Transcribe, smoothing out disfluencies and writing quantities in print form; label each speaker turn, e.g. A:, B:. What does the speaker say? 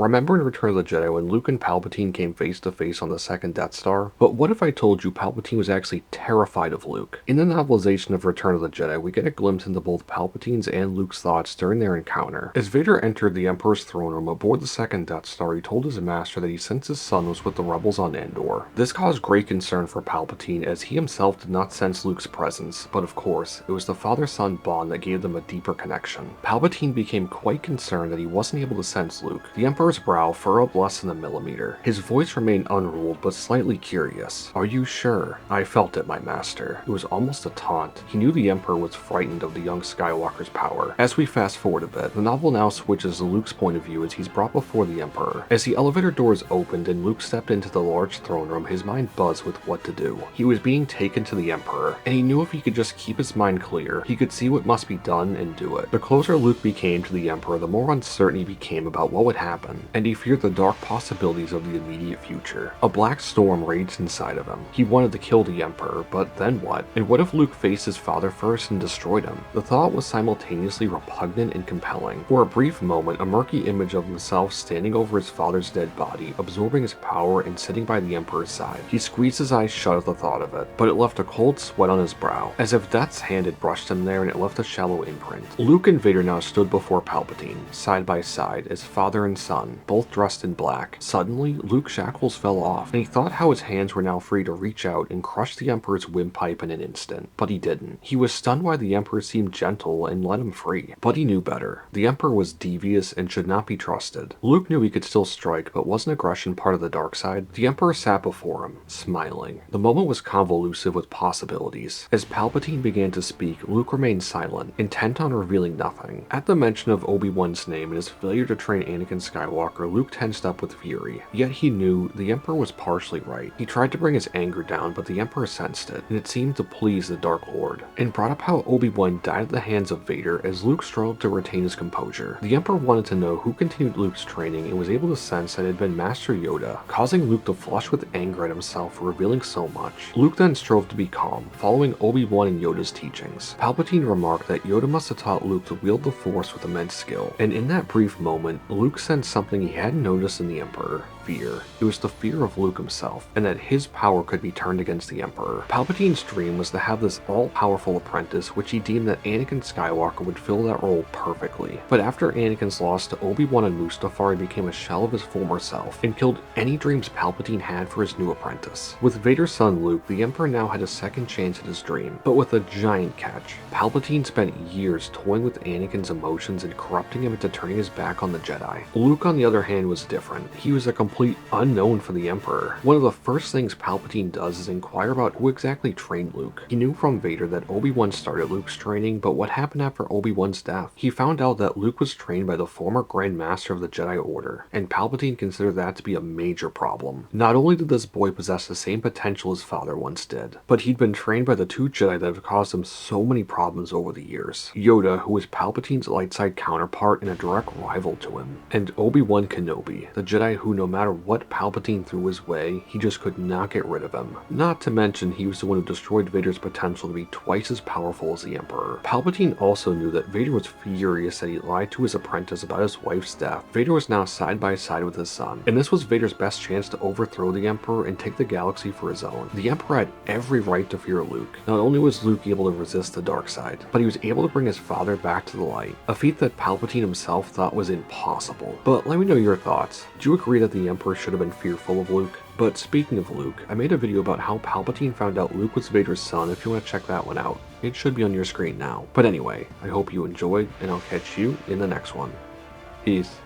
A: Remember in Return of the Jedi when Luke and Palpatine came face to face on the second Death Star? But what if I told you Palpatine was actually terrified of Luke? In the novelization of Return of the Jedi, we get a glimpse into both Palpatine's and Luke's thoughts during their encounter. As Vader entered the Emperor's throne room aboard the second Death Star, he told his master that he sensed his son was with the rebels on Endor. This caused great concern for Palpatine as he himself did not sense Luke's presence, but of course, it was the father-son bond that gave them a deeper connection. Palpatine became quite concerned that he wasn't able to sense Luke. The Emperor's brow furrowed less than a millimeter. His voice remained unruled but slightly curious. "Are you sure?" "I felt it, my master." It was almost a taunt. He knew the Emperor was frightened of the young Skywalker's power. As we fast forward a bit, the novel now switches to Luke's point of view as he's brought before the Emperor. As the elevator doors opened and Luke stepped into the large throne room, his mind buzzed with what to do. He was being taken to the Emperor, and he knew if he could just keep his mind clear, he could see what must be done and do it. The closer Luke became to the Emperor, the more uncertain he became about what would happen, and he feared the dark possibilities of the immediate future. A black storm raged inside of him. He wanted to kill the Emperor, but then what? And what if Luke faced his father first and destroyed him? The thought was simultaneously repugnant and compelling. For a brief moment, a murky image of himself standing over his father's dead body, absorbing his power and sitting by the Emperor's side. He squeezed his eyes shut at the thought of it, but it left a cold sweat on his brow, as if death's hand had brushed him there and it left a shallow imprint. Luke and Vader now stood before Palpatine, side by side, as father and son, both dressed in black. Suddenly, Luke's shackles fell off, and he thought how his hands were now free to reach out and crush the Emperor's windpipe in an instant. But he didn't. He was stunned why the Emperor seemed gentle and let him free. But he knew better. The Emperor was devious and should not be trusted. Luke knew he could still strike, but wasn't aggression part of the dark side? The Emperor sat before him, smiling. The moment was convoluted with possibilities. As Palpatine began to speak, Luke remained silent, intent on revealing nothing. At the mention of Obi-Wan's name and his failure to train Anakin Skywalker, Luke tensed up with fury. Yet he knew the Emperor was partially right. He tried to bring his anger down, but the Emperor sensed it, and it seemed to please the Dark Lord, and brought up how Obi-Wan died at the hands of Vader as Luke struggled to retain his composure. The Emperor wanted to know who continued Luke's training and was able to sense that it had been Master Yoda, causing Luke to flush with anger at himself for revealing so much. Luke then strove to be calm, following Obi-Wan and Yoda's teachings. Palpatine remarked that Yoda must have taught Luke to wield the Force with immense skill, and in that brief moment, Luke sensed something he hadn't noticed in the Emperor. Fear. It was the fear of Luke himself, and that his power could be turned against the Emperor. Palpatine's dream was to have this all-powerful apprentice, which he deemed that Anakin Skywalker would fill that role perfectly. But after Anakin's loss to Obi-Wan and Mustafar, he became a shell of his former self, and killed any dreams Palpatine had for his new apprentice. With Vader's son Luke, the Emperor now had a second chance at his dream, but with a giant catch. Palpatine spent years toying with Anakin's emotions and corrupting him into turning his back on the Jedi. Luke, on the other hand, was different. He was a complete unknown for the Emperor. One of the first things Palpatine does is inquire about who exactly trained Luke. He knew from Vader that Obi-Wan started Luke's training, but what happened after Obi-Wan's death? He found out that Luke was trained by the former Grand Master of the Jedi Order, and Palpatine considered that to be a major problem. Not only did this boy possess the same potential his father once did, but he'd been trained by the two Jedi that have caused him so many problems over the years. Yoda, who was Palpatine's light side counterpart and a direct rival to him, and Obi-Wan Kenobi, the Jedi who, no matter what Palpatine threw his way, he just could not get rid of him. Not to mention, he was the one who destroyed Vader's potential to be twice as powerful as the Emperor. Palpatine also knew that Vader was furious that he lied to his apprentice about his wife's death. Vader was now side by side with his son, and this was Vader's best chance to overthrow the Emperor and take the galaxy for his own. The Emperor had every right to fear Luke. Not only was Luke able to resist the dark side, but he was able to bring his father back to the light, a feat that Palpatine himself thought was impossible. But let me know your thoughts. Do you agree that the Emperor should have been fearful of Luke? But speaking of Luke, I made a video about how Palpatine found out Luke was Vader's son if you want to check that one out. It should be on your screen now. But anyway, I hope you enjoyed, and I'll catch you in the next one. Peace.